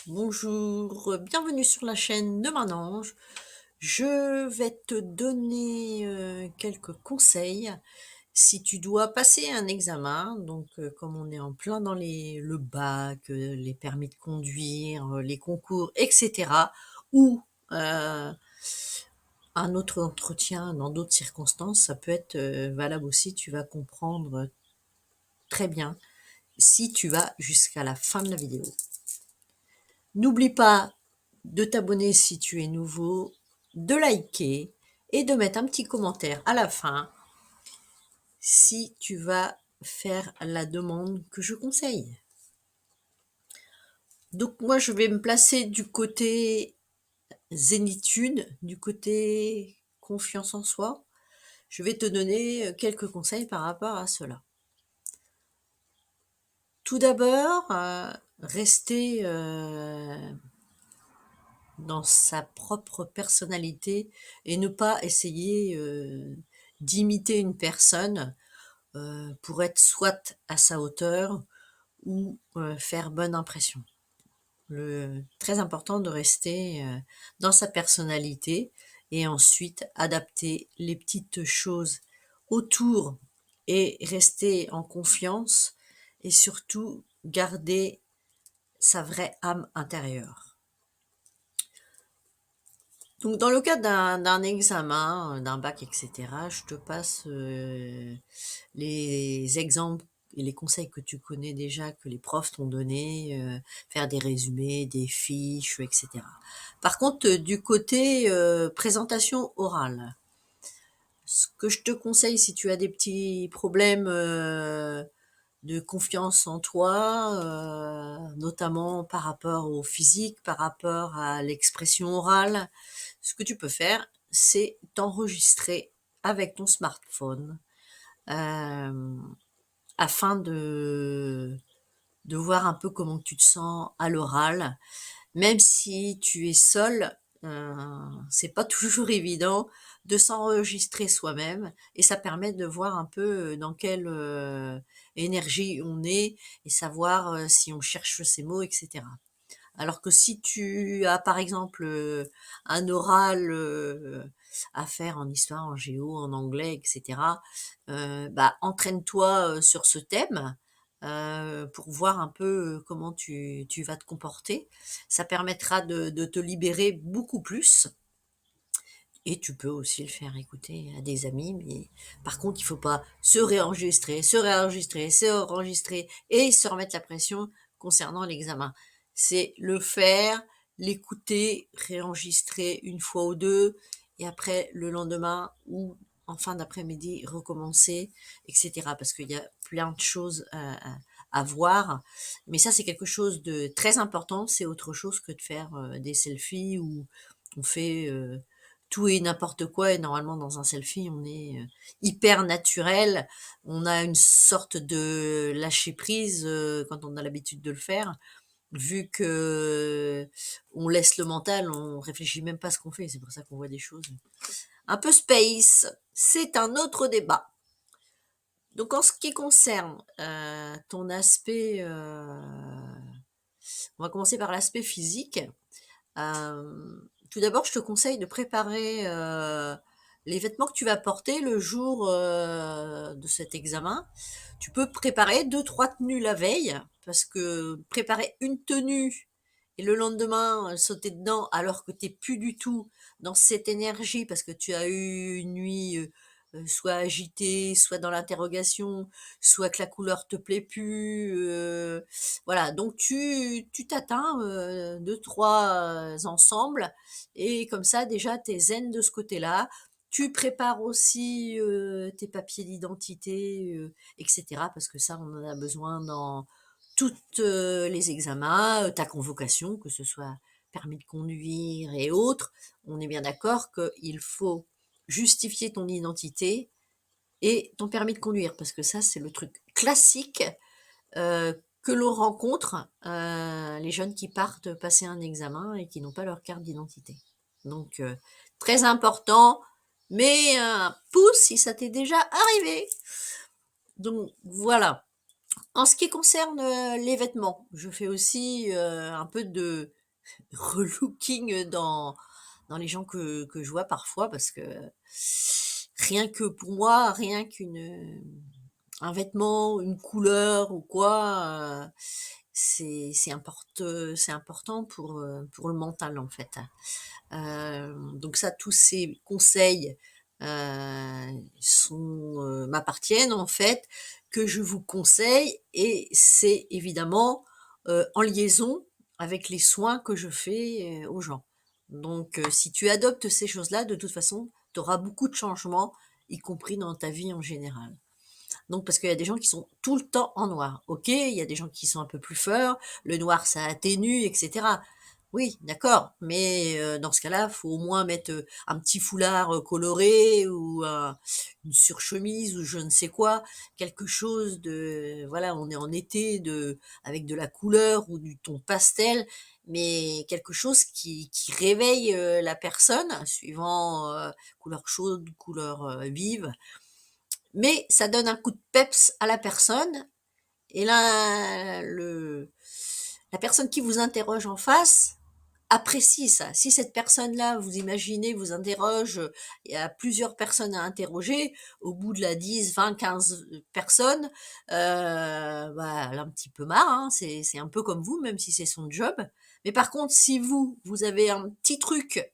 Bonjour, bienvenue sur la chaîne de Manon. Je vais te donner quelques conseils si tu dois passer un examen. Donc, comme on est en plein dans le bac, les permis de conduire, les concours, etc., ou euh, un autre entretien dans d'autres circonstances, ça peut être valable aussi. Tu vas comprendre très bien si tu vas jusqu'à la fin de la vidéo. N'oublie pas de t'abonner si tu es nouveau, de liker et de mettre un petit commentaire à la fin si tu vas faire la demande que je conseille. Donc moi, je vais me placer du côté zénitude, du côté confiance en soi. Je vais te donner quelques conseils par rapport à cela. Tout d'abord, rester dans sa propre personnalité et ne pas essayer d'imiter une personne pour être soit à sa hauteur ou faire bonne impression. Très important de rester dans sa personnalité et ensuite adapter les petites choses autour et rester en confiance et surtout garder sa vraie âme intérieure. Donc, dans le cadre d'un examen, d'un bac, etc., je te passe les exemples et les conseils que tu connais déjà, que les profs t'ont donné, faire des résumés, des fiches, etc. Par contre, du côté présentation orale, ce que je te conseille si tu as des petits problèmes de confiance en toi, notamment par rapport au physique, par rapport à l'expression orale, ce que tu peux faire, c'est t'enregistrer avec ton smartphone euh, afin de voir un peu comment tu te sens à l'oral. Même si tu es seul, c'est pas toujours évident de s'enregistrer soi-même et ça permet de voir un peu dans quelle énergie on est et savoir si on cherche ses mots, etc. Alors que si tu as par exemple un oral à faire en histoire, en géo, en anglais, etc., bah, entraîne-toi sur ce thème pour voir un peu comment tu vas te comporter. Ça permettra de te libérer beaucoup plus. Et tu peux aussi le faire écouter à des amis, mais par contre, il faut pas se réenregistrer, se réenregistrer, se réenregistrer et se remettre la pression concernant l'examen. C'est le faire, l'écouter, réenregistrer une fois ou deux, et après le lendemain ou en fin d'après-midi recommencer, etc. Parce qu'il y a plein de choses à voir. Mais ça, c'est quelque chose de très important. C'est autre chose que de faire des selfies où on fait tout et n'importe quoi et normalement dans un selfie on est hyper naturel, on a une sorte de lâcher prise quand on a l'habitude de le faire, vu que on laisse le mental, on réfléchit même pas à ce qu'on fait, c'est pour ça qu'on voit des choses un peu space, c'est un autre débat. Donc en ce qui concerne ton aspect, on va commencer par l'aspect physique. Tout d'abord, je te conseille de préparer les vêtements que tu vas porter le jour de cet examen. Tu peux préparer deux, trois tenues la veille, parce que préparer une tenue et le lendemain sauter dedans alors que tu n'es plus du tout dans cette énergie, parce que tu as eu une nuit soit agitée, soit dans l'interrogation, soit que la couleur te plaît plus. Voilà, donc tu t'atteins deux, trois ensembles et comme ça déjà t'es zen de ce côté-là. Tu prépares aussi tes papiers d'identité, etc. Parce que ça, on en a besoin dans toutes les examens, ta convocation, que ce soit permis de conduire et autres. On est bien d'accord qu'il faut justifier ton identité et ton permis de conduire, parce que ça, c'est le truc classique que l'on rencontre, les jeunes qui partent passer un examen et qui n'ont pas leur carte d'identité. Donc, très important, mais un pouce si ça t'est déjà arrivé. Donc, voilà. En ce qui concerne, les vêtements, je fais aussi, un peu de relooking dans les gens que je vois parfois parce que rien que pour moi, rien un vêtement, une couleur ou quoi, c'est important pour le mental, en fait. Donc ça, tous ces conseils, m'appartiennent, en fait, que je vous conseille et c'est évidemment, en liaison avec les soins que je fais, aux gens. Donc si tu adoptes ces choses-là, de toute façon, tu auras beaucoup de changements, y compris dans ta vie en général. Donc parce qu'il y a des gens qui sont tout le temps en noir. OK, il y a des gens qui sont un peu plus forts, le noir ça atténue et cetera. Oui, d'accord, mais dans ce cas-là, faut au moins mettre, un petit foulard, coloré ou une surchemise ou je ne sais quoi, quelque chose de voilà, on est en été de avec de la couleur ou du ton pastel, mais quelque chose qui réveille, la personne suivant, couleur chaude, couleur, vive, mais ça donne un coup de peps à la personne et là, la personne qui vous interroge en face apprécie ça. Si cette personne-là, vous imaginez, vous interroge, il y a plusieurs personnes à interroger, au bout de la 10, 20, 15 personnes, bah, elle a un petit peu marre, hein, c'est un peu comme vous, même si c'est son job. Mais par contre, si vous avez un petit truc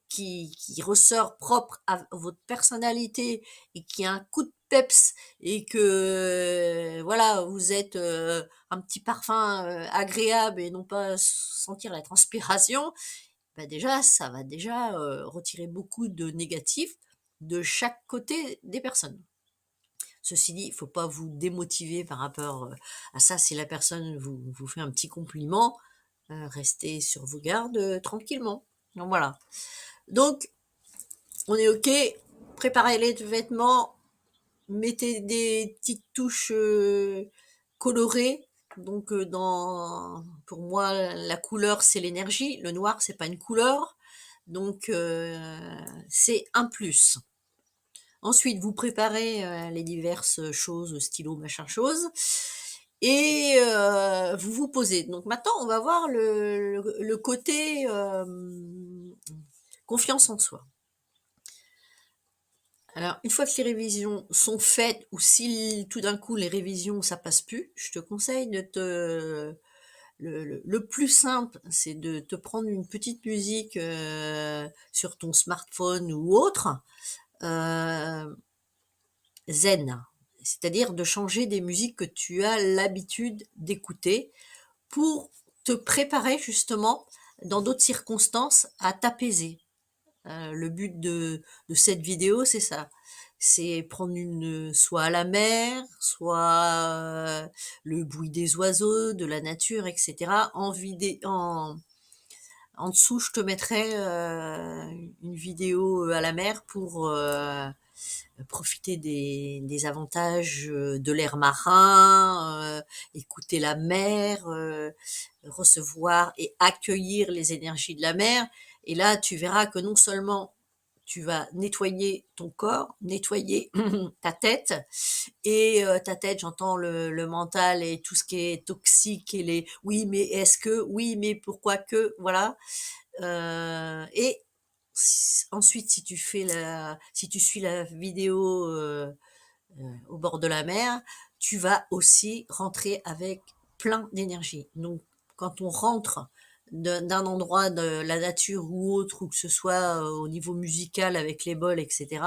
qui ressort propre à votre personnalité et qui a un coup de peps et que voilà, vous êtes un petit parfum agréable et non pas sentir la transpiration, bah déjà, ça va déjà retirer beaucoup de négatifs de chaque côté des personnes. Ceci dit, il faut pas vous démotiver par rapport à ça. Si la personne vous fait un petit compliment, restez sur vos gardes tranquillement. Donc voilà. Donc, on est OK. Préparez les vêtements, mettez des petites touches colorées. Donc, pour moi, la couleur, c'est l'énergie. Le noir, c'est pas une couleur. Donc, c'est un plus. Ensuite, vous préparez les diverses choses, stylos, machin chose, et vous vous posez. Donc maintenant, on va voir le côté confiance en soi. Alors, une fois que les révisions sont faites, ou si tout d'un coup les révisions ça passe plus, je te conseille de le plus simple, c'est de te prendre une petite musique sur ton smartphone ou autre, euh, zen, c'est-à-dire de changer des musiques que tu as l'habitude d'écouter pour te préparer justement dans d'autres circonstances à t'apaiser. Le but de cette vidéo, c'est ça. C'est prendre soit à la mer, soit le bruit des oiseaux, de la nature, etc. En dessous, je te mettrai une vidéo à la mer pour profiter des avantages de l'air marin, écouter la mer, recevoir et accueillir les énergies de la mer. Et là, tu verras que non seulement tu vas nettoyer ton corps, nettoyer ta tête, et ta tête, j'entends le mental et tout ce qui est toxique et les oui mais est-ce que, oui mais pourquoi que, voilà. Et ensuite, si tu suis la vidéo au bord de la mer, tu vas aussi rentrer avec plein d'énergie. Donc, quand on rentre d'un endroit de la nature ou autre, ou que ce soit au niveau musical avec les bols, etc.,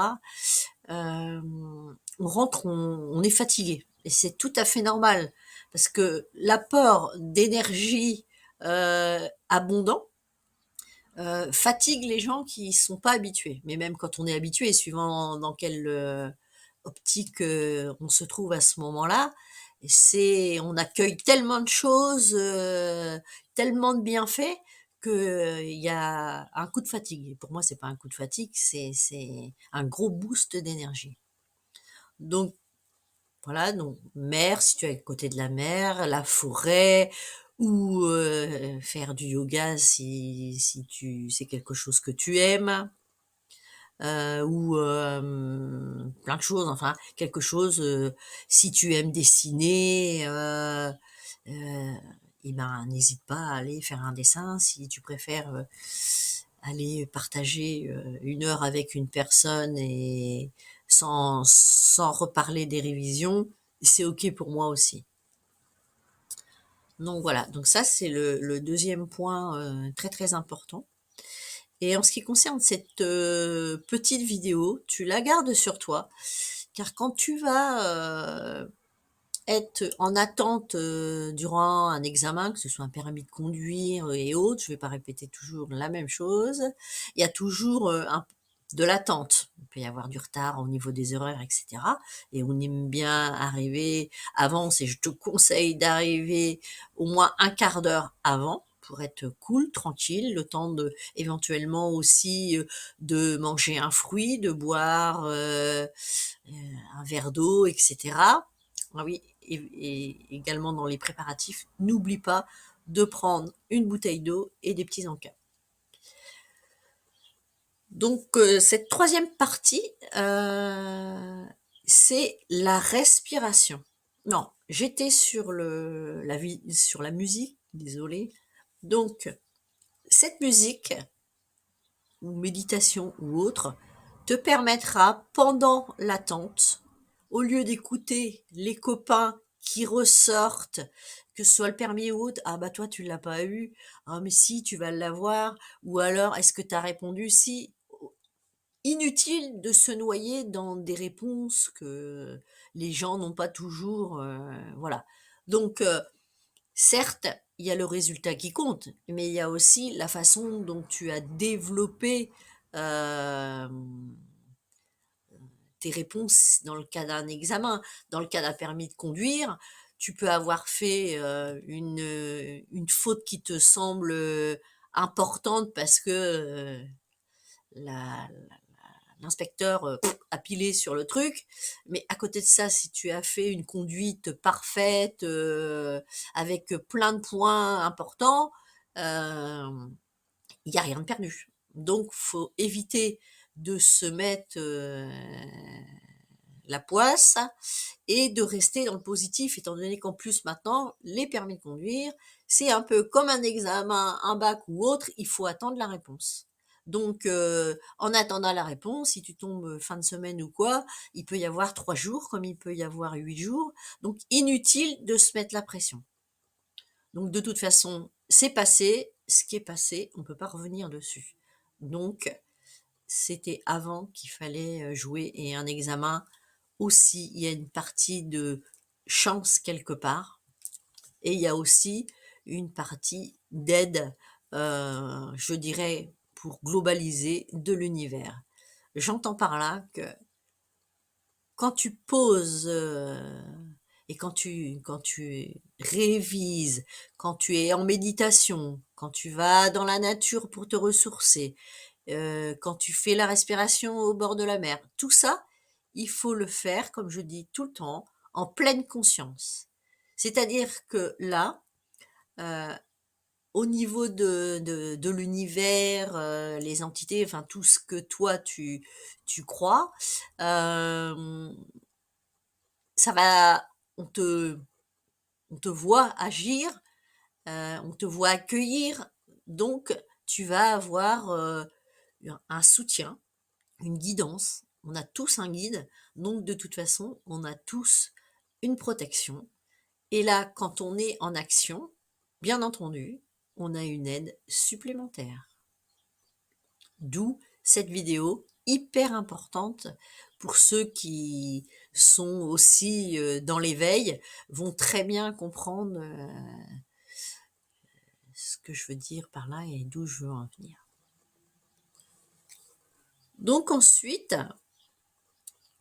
on rentre, on est fatigué. Et c'est tout à fait normal, parce que l'apport d'énergie abondant, fatigue les gens qui sont pas habitués. Mais même quand on est habitué, suivant dans quelle optique on se trouve à ce moment-là, on accueille tellement de choses, tellement de bienfaits que il y a un coup de fatigue. Et pour moi, c'est pas un coup de fatigue, c'est un gros boost d'énergie. Donc voilà, donc mer, si tu es à côté de la mer, la forêt, ou faire du yoga si tu c'est quelque chose que tu aimes. ou plein de choses, enfin quelque chose, si tu aimes dessiner, et ben, n'hésite pas à aller faire un dessin. Si tu préfères, aller partager, 1 heure avec une personne et sans reparler des révisions, c'est OK pour moi aussi. Donc voilà, donc ça c'est le 2e point, très, très important. Et en ce qui concerne cette, petite vidéo, tu la gardes sur toi, car quand tu vas, être en attente, durant un examen, que ce soit un permis de conduire et autres, je vais pas répéter toujours la même chose. Il y a toujours, un de l'attente. Il peut y avoir du retard au niveau des horaires et cetera, et on aime bien arriver avant. Et je te conseille d'arriver au moins un quart d'heure avant pour être cool, tranquille, le temps de éventuellement aussi, de manger un fruit, de boire, un verre d'eau et cetera. Ah oui, et également dans les préparatifs, n'oublie pas de prendre une bouteille d'eau et des petits encas. Donc cette 3e partie, c'est la respiration. Non, j'étais sur sur la musique, désolée. Donc cette musique, ou méditation ou autre, te permettra pendant l'attente, au lieu d'écouter les copains qui ressortent, que ce soit le permis ou autre, ah bah toi tu l'as pas eu, ah mais si tu vas l'avoir, ou alors est-ce que tu as répondu si. Inutile de se noyer dans des réponses que les gens n'ont pas toujours, voilà. Donc certes, il y a le résultat qui compte, mais il y a aussi la façon dont tu as développé, hem, tes réponses dans le cas d'un examen. Dans le cas d'un permis de conduire, tu peux avoir fait, une faute qui te semble, importante parce que, la l'inspecteur, a pilé sur le truc, mais à côté de ça, si tu as fait une conduite parfaite, avec plein de points importants, hem, il y a rien de perdu. Donc faut éviter de se mettre, la poisse et de rester dans le positif, étant donné qu'en plus maintenant, les permis de conduire, c'est un peu comme un examen, un bac ou autre, il faut attendre la réponse. Donc, en attendant la réponse, si tu tombes fin de semaine ou quoi, il peut y avoir 3 jours comme il peut y avoir 8 jours. Donc, inutile de se mettre la pression. Donc, de toute façon, c'est passé. Ce qui est passé, on ne peut pas revenir dessus. Donc, c'était avant qu'il fallait jouer, et un examen aussi, il y a une partie de chance quelque part, et il y a aussi une partie d'aide, je dirais, pour globaliser, de l'univers. J'entends par là que quand tu poses, et quand tu révises, quand tu es en méditation, quand tu vas dans la nature pour te ressourcer, quand tu fais la respiration au bord de la mer, tout ça, il faut le faire, comme je dis tout le temps, en pleine conscience. C'est-à-dire que là, heu, au niveau de l'univers, les entités, enfin tout ce que toi tu crois, hem, ça va on te on te voit agir, on te voit accueillir, donc tu vas avoir, un soutien, une guidance. On a tous un guide, donc de toute façon, on a tous une protection. Et là, quand on est en action, bien entendu, on a une aide supplémentaire. D'où cette vidéo hyper importante pour ceux qui sont aussi dans l'éveil, vont très bien comprendre ce que je veux dire par là et d'où je veux en venir. Donc ensuite,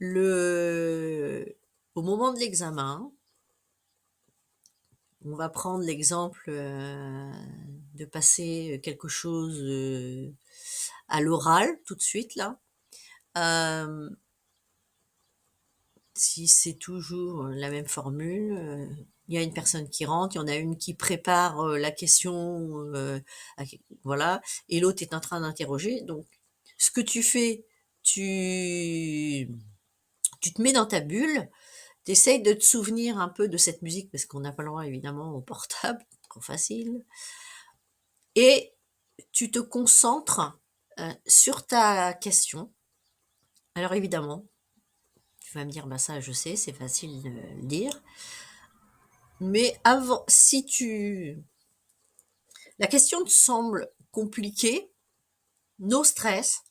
au moment de l'examen, on va prendre l'exemple, de passer quelque chose, à l'oral tout de suite là. Hem, Si c'est toujours la même formule, il y a une personne qui rentre, il y en a une qui prépare, la question, voilà, et l'autre est en train d'interroger. Donc ce que tu fais tu tu te mets dans ta bulle, tu essayes de te souvenir un peu de cette musique parce qu'on n'a pas le droit évidemment au portable, trop facile et tu te concentres, sur ta question. Alors évidemment, tu vas me dire: «Bah, ça je sais, c'est facile de le dire». Mais avant si tu la question te semble compliquée, no stress,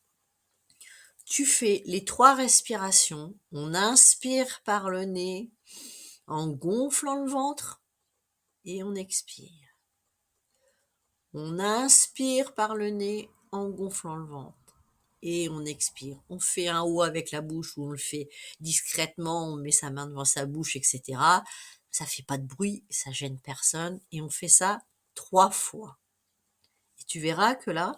tu fais les 3 respirations. On inspire par le nez en gonflant le ventre et on expire. On inspire par le nez en gonflant le ventre et on expire. On fait un O avec la bouche ou on le fait discrètement, on met sa main devant sa bouche, etc. Ça fait pas de bruit, ça gêne personne et on fait ça 3 fois. Et tu verras que là,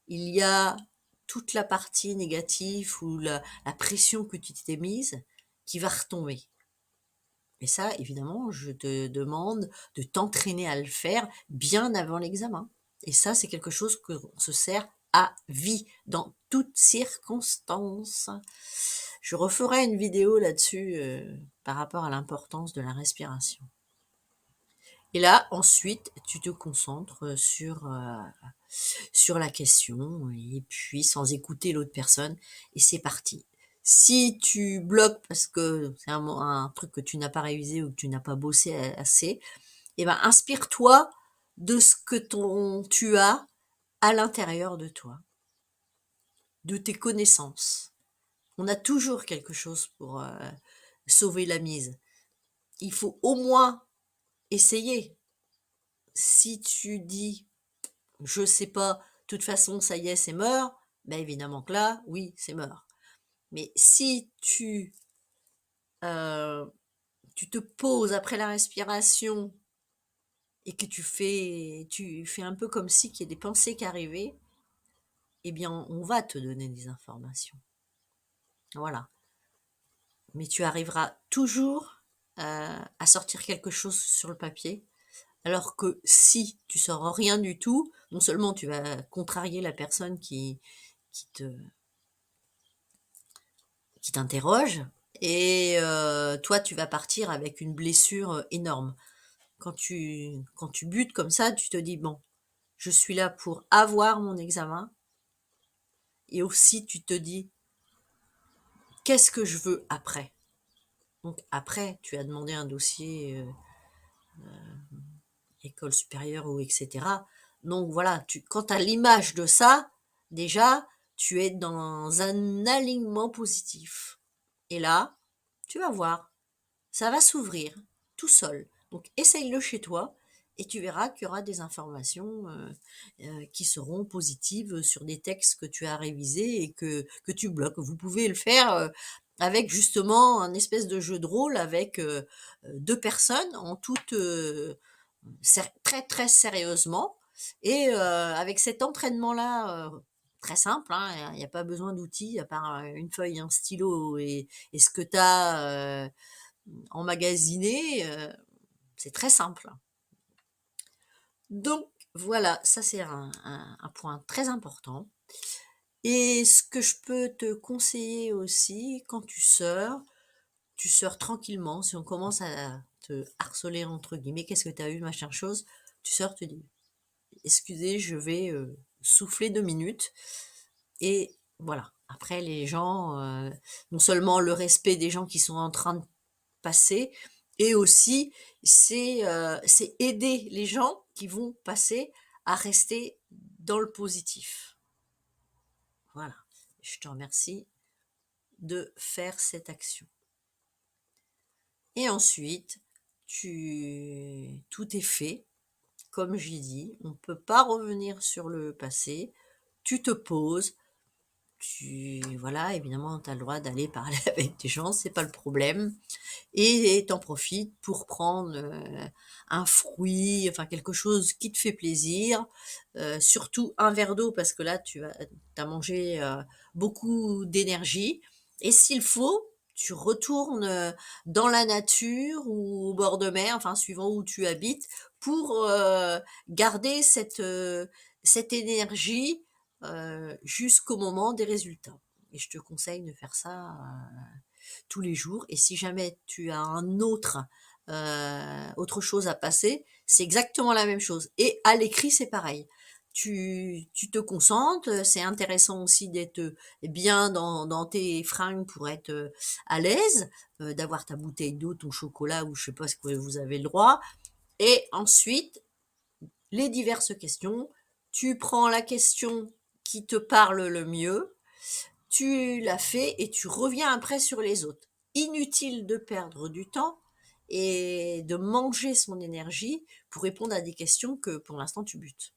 il y a toute la partie négative ou la pression que tu t'es mise qui va retomber. Et ça, évidemment, je te demande de t'entraîner à le faire bien avant l'examen. Et ça, c'est quelque chose qu'on se sert à vie, dans toutes circonstances. Je referai une vidéo là-dessus par rapport à l'importance de la respiration. Et là, ensuite, tu te concentres sur la question et puis sans écouter l'autre personne et c'est parti. Si tu bloques parce que c'est un truc que tu n'as pas révisé ou que tu n'as pas bossé assez, eh ben inspire-toi de ce que tu as à l'intérieur de toi, de tes connaissances. On a toujours quelque chose pour sauver la mise. Il faut au moins essayer. Si tu dis je sais pas, de toute façon, ça y est, c'est mort, ben évidemment que là, oui, c'est mort. Mais si tu te poses après la respiration et que tu fais un peu comme si qu'il y a des pensées qui arrivaient, eh bien, on va te donner des informations. Voilà. Mais tu arriveras toujours à sortir quelque chose sur le papier. Alors que si tu sors rien du tout, non seulement tu vas contrarier la personne qui te, qui t'interroge et toi, tu vas partir avec une blessure, énorme. Quand tu butes comme ça, tu te dis: «Bon, je suis là pour avoir mon examen» et aussi tu te dis: «Qu'est-ce que je veux après?» Donc après, tu as demandé un dossier, école supérieure ou et cetera. Donc voilà, quand tu as l'image de ça, déjà, tu es dans un alignement positif et là, tu vas voir, ça va s'ouvrir tout seul. Donc essaye-le chez toi et tu verras qu'il y aura des informations qui seront positives sur des textes que tu as révisés et que tu bloques. Vous pouvez le faire avec justement un espèce de jeu de rôle avec 2 personnes en toute très très sérieusement et avec cet entraînement-là très simple, hein, il n'y a pas besoin d'outils à part une feuille, un stylo et ce que tu as emmagasiné, c'est très simple. Donc voilà, ça c'est un point très important. Et ce que je peux te conseiller aussi, quand tu sors tranquillement. Si on commence à te harceler entre guillemets, qu'est-ce que tu as eu, machin chose, tu sors, tu dis, excusez, je vais souffler 2 minutes. Et voilà. Après, les gens, non seulement le respect des gens qui sont en train de passer, et aussi c'est aider les gens qui vont passer à rester dans le positif. Voilà. Je te remercie de faire cette action. Et ensuite, tout est fait. Comme j'ai dit, on ne peut pas revenir sur le passé. Tu te poses. Voilà, évidemment, tu as le droit d'aller parler avec des gens, c'est pas le problème. Et t'en profites pour prendre un fruit, enfin quelque chose qui te fait plaisir. Surtout un verre d'eau parce que là, tu as mangé beaucoup d'énergie. Et s'il faut, tu retournes dans la nature ou au bord de mer, enfin suivant où tu habites, pour garder cette énergie jusqu'au moment des résultats. et je te conseille de faire ça tous les jours. Et si jamais tu as autre chose à passer, c'est exactement la même chose. Et à l'écrit, c'est pareil. Tu te concentres, c'est intéressant aussi d'être bien dans tes fringues pour être à l'aise, d'avoir ta bouteille d'eau, ton chocolat ou je sais pas ce que vous avez le droit. Et ensuite, les diverses questions. Tu prends la question qui te parle le mieux, tu la fais et tu reviens après sur les autres. Inutile de perdre du temps et de manger son énergie pour répondre à des questions que pour l'instant tu butes.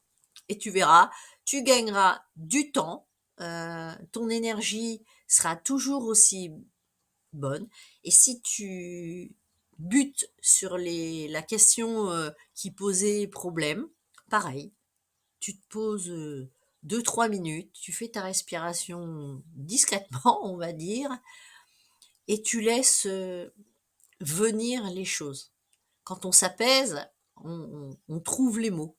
Et tu verras, tu gagneras du temps, ton énergie sera toujours aussi bonne. Et si tu butes sur la question qui posait problème, pareil, tu te poses 2-3 minutes, tu fais ta respiration discrètement, on va dire, et tu laisses venir les choses. Quand on s'apaise, on trouve les mots.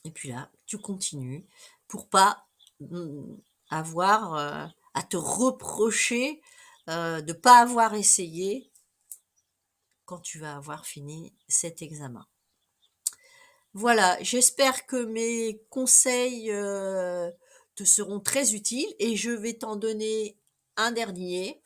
Et puis là, tu continues pour pas avoir à te reprocher de pas avoir essayé quand tu vas avoir fini cet examen. Voilà, j'espère que mes conseils te seront très utiles et je vais t'en donner un dernier,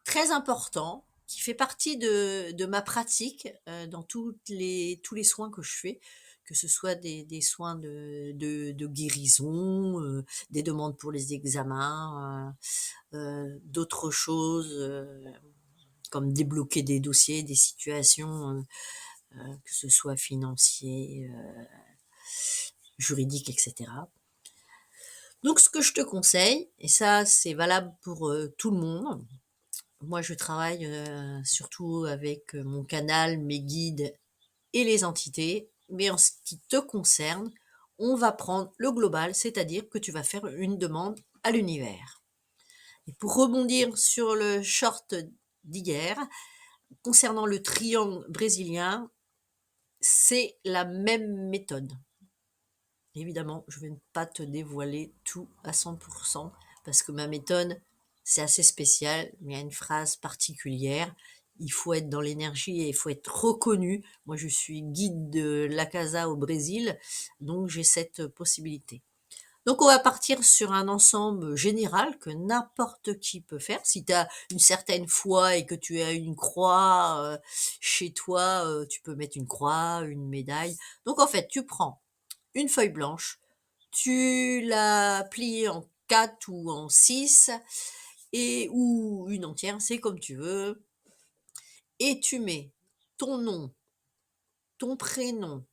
très important, qui fait partie de ma pratique dans tous les soins que je fais, que ce soit des soins de guérison, des demandes pour les examens, d'autres choses comme débloquer des dossiers, des situations, que ce soit financiers, juridiques, etc. Donc ce que je te conseille, et ça c'est valable pour tout le monde, moi je travaille surtout avec mon canal, mes guides et les entités, mais en ce qui te concerne, on va prendre le global, c'est-à-dire que tu vas faire une demande à l'univers. Et pour rebondir sur le short d'hier, concernant le triangle brésilien, c'est la même méthode. Évidemment, je ne vais pas te dévoiler tout à 100% parce que ma méthode, c'est assez spécial. Il y a une phrase particulière. Il faut être dans l'énergie et il faut être reconnu. Moi, je suis guide de la Casa au Brésil, donc j'ai cette possibilité. Donc, on va partir sur un ensemble général que n'importe qui peut faire. Si tu as une certaine foi et que tu as une croix chez toi, tu peux mettre une croix, une médaille. Donc, en fait, tu prends une feuille blanche, tu la plies en 4 ou en 6 ou une entière, c'est comme tu veux, et tu mets ton nom, ton prénom,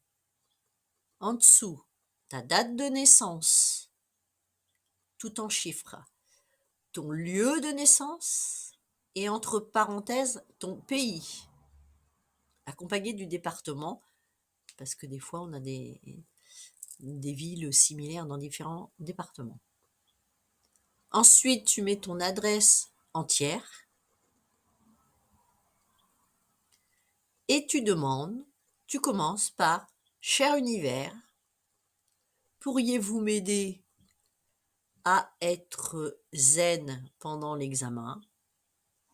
en dessous, ta date de naissance, tout en chiffres, ton lieu de naissance et entre parenthèses ton pays, accompagné du département, parce que des fois on a des villes similaires dans différents départements. Ensuite, tu mets ton adresse entière et tu commences par « Cher univers, pourriez-vous m'aider à être zen pendant l'examen ?»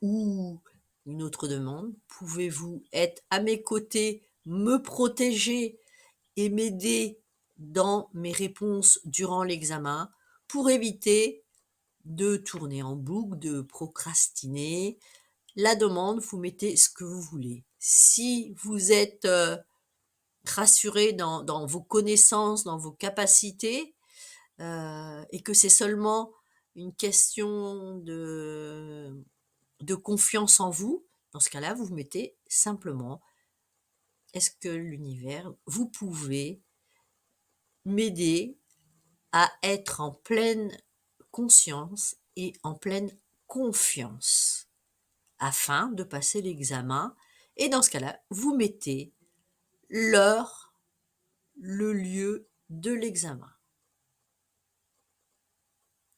Ou une autre demande, « Pouvez-vous être à mes côtés, me protéger et m'aider dans mes réponses durant l'examen pour éviter de tourner en boucle, de procrastiner ?» La demande, vous mettez ce que vous voulez. Si vous êtes rassuré dans vos connaissances, dans vos capacités, et que c'est seulement une question de confiance en vous, dans ce cas-là, vous mettez simplement « Est-ce que l'univers, vous pouvez m'aider à être en pleine conscience et en pleine confiance afin de passer l'examen ?» Et dans ce cas-là, vous mettez l'heure, le lieu de l'examen.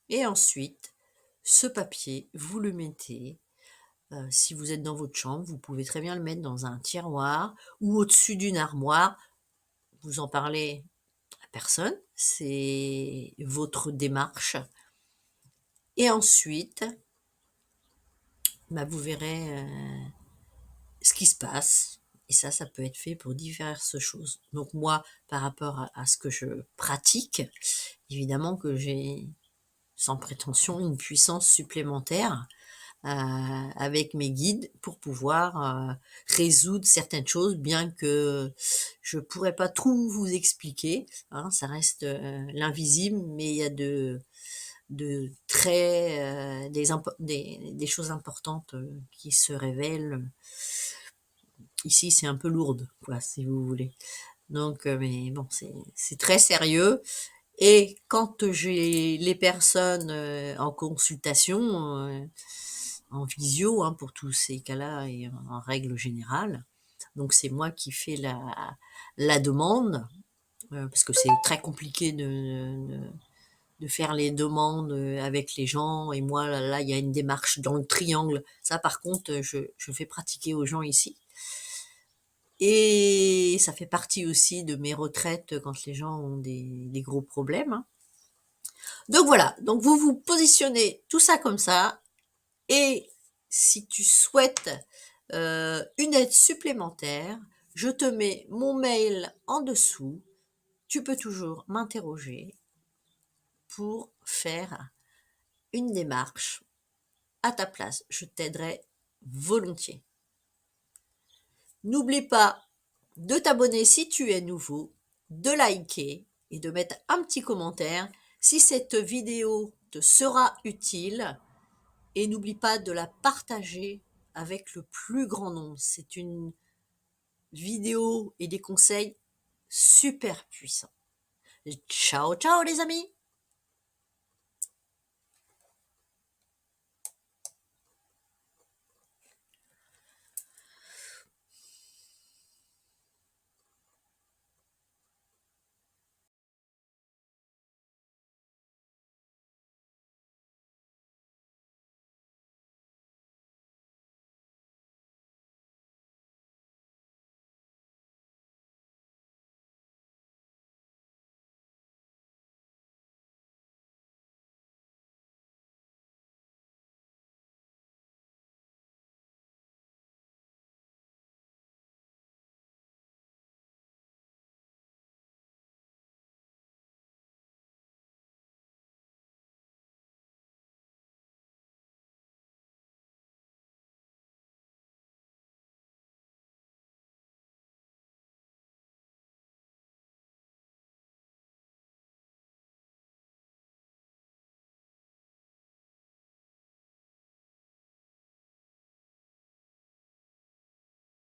Et ensuite, ce papier, vous le mettez, si vous êtes dans votre chambre, vous pouvez très bien le mettre dans un tiroir ou au-dessus d'une armoire. Vous en parlez à personne, c'est votre démarche. Et ensuite, bah, vous verrez ce qui se passe. Et ça peut être fait pour diverses choses. Donc moi, par rapport à ce que je pratique, évidemment que j'ai, sans prétention, une puissance supplémentaire avec mes guides pour pouvoir résoudre certaines choses, bien que je pourrais pas tout vous expliquer, hein, ça reste l'invisible, mais il y a de très des choses importantes qui se révèlent. Ici, c'est un peu lourde, quoi, si vous voulez. Donc, mais bon, c'est très sérieux. Et quand j'ai les personnes en consultation, en visio, hein, pour tous ces cas-là et en règle générale, donc c'est moi qui fais la demande, parce que c'est très compliqué de faire les demandes avec les gens. Et moi, là, il y a une démarche dans le triangle. Ça, par contre, je fais pratiquer aux gens ici. Et ça fait partie aussi de mes retraites quand les gens ont des gros problèmes, hein. Donc voilà, donc vous vous positionnez tout ça comme ça. Et si tu souhaites une aide supplémentaire, je te mets mon mail en dessous. Tu peux toujours m'interroger pour faire une démarche à ta place. Je t'aiderai volontiers. N'oublie pas de t'abonner si tu es nouveau, de liker et de mettre un petit commentaire si cette vidéo te sera utile. Et n'oublie pas de la partager avec le plus grand nombre. C'est une vidéo et des conseils super puissants. Ciao, ciao les amis!